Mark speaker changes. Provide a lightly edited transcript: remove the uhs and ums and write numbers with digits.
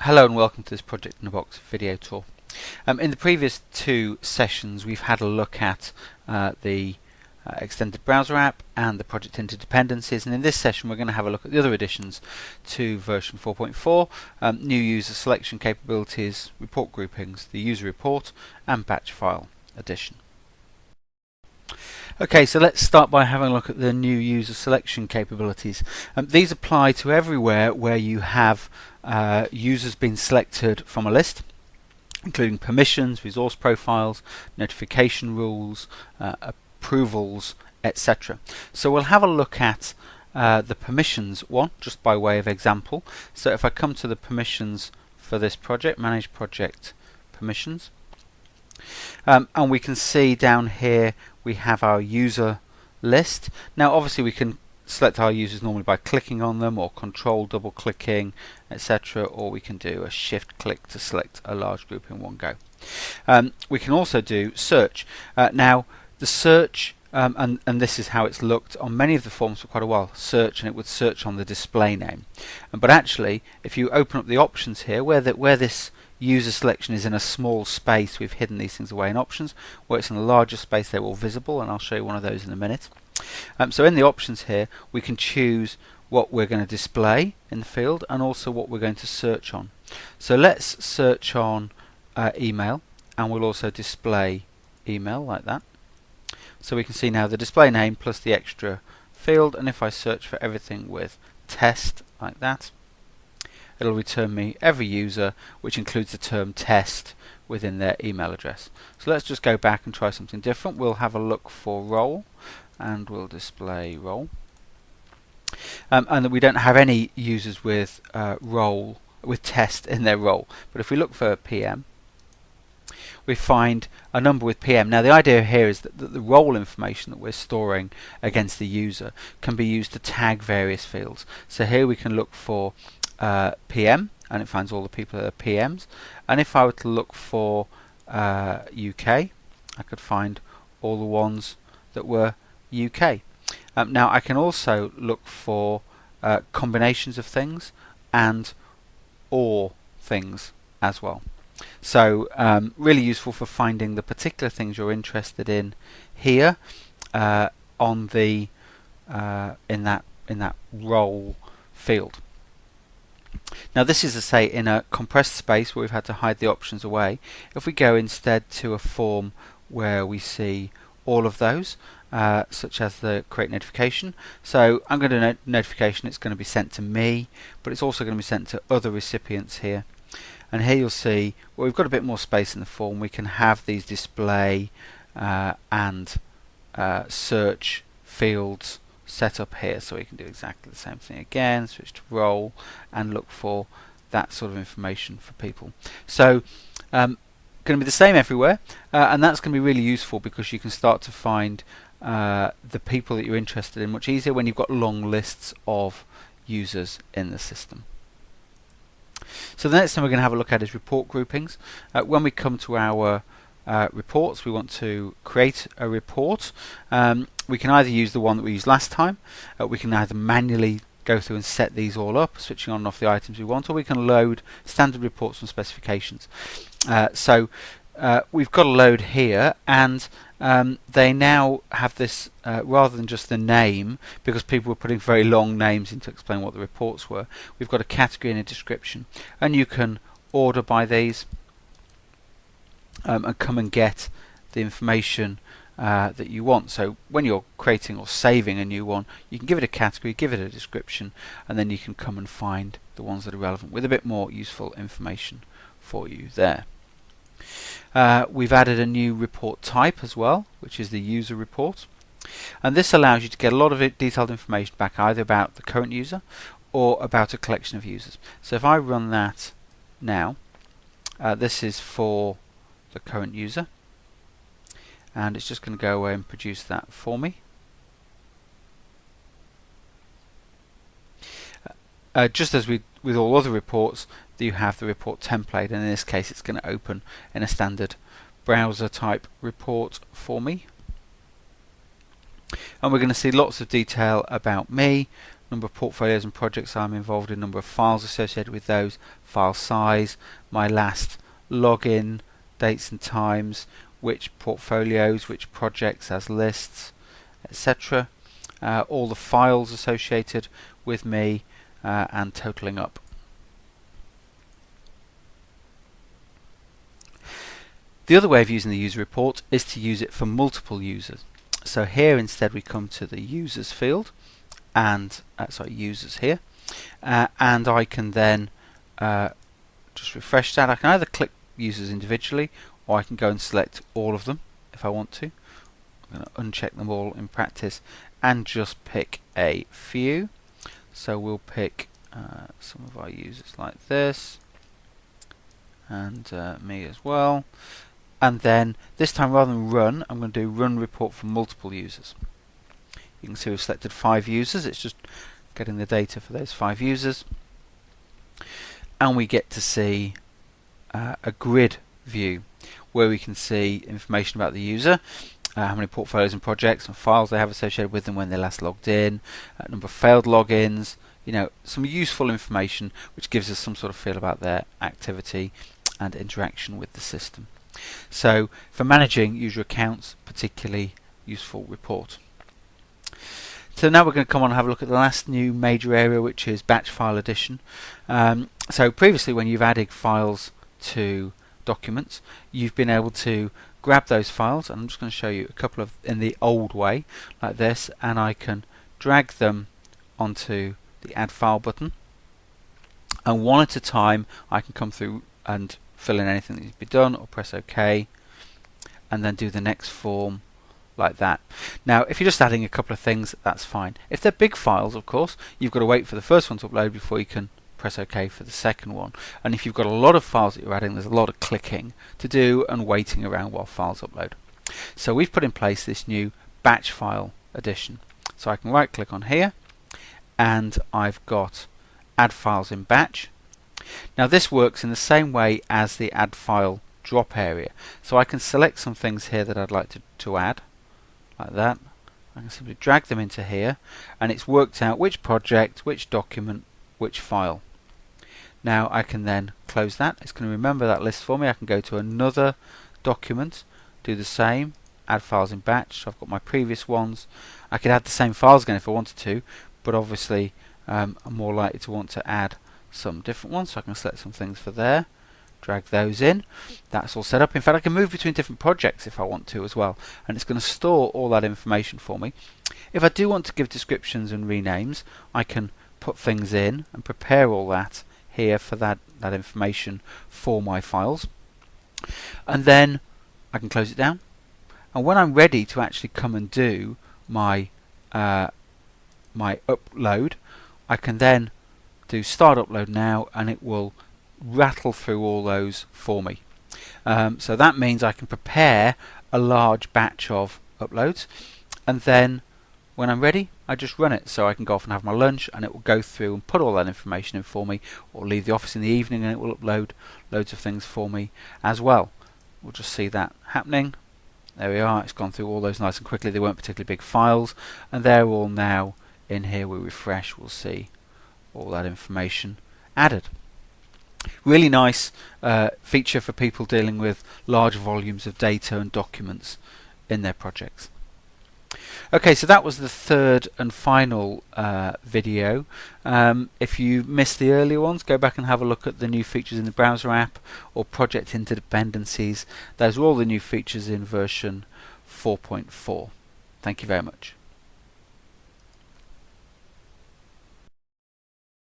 Speaker 1: Hello and welcome to this Project in a Box video tour. In the previous two sessions we've had a look at the extended browser app and the project interdependencies, and in this session we're going to have a look at the other additions to version 4.4, new user selection capabilities, report groupings, the user report and batch file addition. Okay, so let's start by having a look at the new user selection capabilities. These apply to everywhere where you have users being selected from a list, including permissions, resource profiles, notification rules, approvals, etc. So we'll have a look at the permissions one, just by way of example. So if I come to the permissions for this project, manage project permissions, and we can see down here we have our user list. Now obviously we can select our users normally by clicking on them, or control double clicking, etc., or we can do a shift click to select a large group in one go. We can also do search. Now the search, and this is how it's looked on many of the forms for quite a while, search, and it would search on the display name. But actually if you open up the options here, where this user selection is in a small space, we've hidden these things away in options. Where it's in a larger space they're all visible, and I'll show you one of those in a minute. So in the options here we can choose what we're going to display in the field and also what we're going to search on. So let's search on email, and we'll also display email like that. So we can see now the display name plus the extra field, and if I search for everything with test like that, it'll return me every user, which includes the term test within their email address. So let's just go back and try something different. We'll have a look for role, and we'll display role. And that we don't have any users with role with test in their role. But if we look for PM, we find a number with PM. Now the idea here is that the role information that we're storing against the user can be used to tag various fields. So here we can look for PM, and it finds all the people that are PMs. And if I were to look for UK, I could find all the ones that were UK. Now I can also look for combinations of things and or things as well. So really useful for finding the particular things you're interested in here on the in that role field. Now this is to say in a compressed space where we've had to hide the options away. If we go instead to a form where we see all of those, such as the create notification. So I'm going to do notification, it's going to be sent to me, but it's also going to be sent to other recipients here. And here you'll see, well, we've got a bit more space in the form. We can have these display and search fields set up here, so we can do exactly the same thing again, switch to role and look for that sort of information for people. So going to be the same everywhere, and that's going to be really useful because you can start to find the people that you're interested in much easier when you've got long lists of users in the system. So the next thing we're going to have a look at is report groupings. When we come to our reports, we want to create a report. We can either use the one that we used last time, we can either manually go through and set these all up, switching on and off the items we want, or we can load standard reports and specifications. So we've got a load here, and they now have this, rather than just the name, because people were putting very long names in to explain what the reports were, we've got a category and a description, and you can order by these and come and get the information that you want. So when you're creating or saving a new one, you can give it a category, give it a description, and then you can come and find the ones that are relevant with a bit more useful information for you there. We've added a new report type as well, which is the user report, and this allows you to get a lot of detailed information back, either about the current user or about a collection of users. So if I run that now, this is for the current user, and it's just going to go away and produce that for me. Just as with all other reports, you have the report template, and in this case it's going to open in a standard browser type report for me. And we're going to see lots of detail about me, number of portfolios and projects I'm involved in, number of files associated with those, file size, my last login, dates and times, which portfolios, which projects as lists, etc. All the files associated with me and totaling up. The other way of using the user report is to use it for multiple users. So here instead we come to the users field and users here, and I can then just refresh that. I can either click users individually or I can go and select all of them if I want to. I'm going to uncheck them all in practice and just pick a few. So we'll pick some of our users like this, and me as well. And then this time, rather than run, I'm going to do run report for multiple users. You can see we've selected 5 users. It's just getting the data for those 5 users. And we get to see a grid view where we can see information about the user, how many portfolios and projects and files they have associated with them when they last logged in, number of failed logins, some useful information which gives us some sort of feel about their activity and interaction with the system. So for managing user accounts, particularly useful report. So now we're going to come on and have a look at the last new major area, which is batch file addition. So previously, when you've added files to documents, you've been able to grab those files, and I'm just going to show you a couple of in the old way like this, and I can drag them onto the add file button, and one at a time I can come through and fill in anything that needs to be done, or press OK, and then do the next form like that. Now if you're just adding a couple of things, that's fine. If they're big files, of course, you've got to wait for the first one to upload before you can press OK for the second one. And if you've got a lot of files that you're adding, there's a lot of clicking to do and waiting around while files upload. So we've put in place this new batch file addition. So I can right click on here, and I've got add files in batch. Now this works in the same way as the add file drop area. So I can select some things here that I'd like to add, like that. I can simply drag them into here, and it's worked out which project, which document, which file. Now I can then close that. It's going to remember that list for me. I can go to another document, do the same, add files in batch. So I've got my previous ones. I could add the same files again if I wanted to, but obviously I'm more likely to want to add some different ones. So I can select some things for there, drag those in. That's all set up. In fact, I can move between different projects if I want to as well, and it's going to store all that information for me. If I do want to give descriptions and renames, I can put things in and prepare all that here for that information for my files, and then I can close it down. And when I'm ready to actually come and do my my upload, I can then do start upload now, and it will rattle through all those for me. So that means I can prepare a large batch of uploads, and then when I'm ready, I just run it. So I can go off and have my lunch, and it will go through and put all that information in for me, or leave the office in the evening and it will upload loads of things for me as well. We'll just see that happening. There we are. It's gone through all those nice and quickly. They weren't particularly big files, and they're all now in here. We refresh, we'll see all that information added. Really nice feature for people dealing with large volumes of data and documents in their projects. Okay, so that was the third and final video. If you missed the earlier ones, go back and have a look at the new features in the browser app or project interdependencies. Those are all the new features in version 4.4. Thank you very much.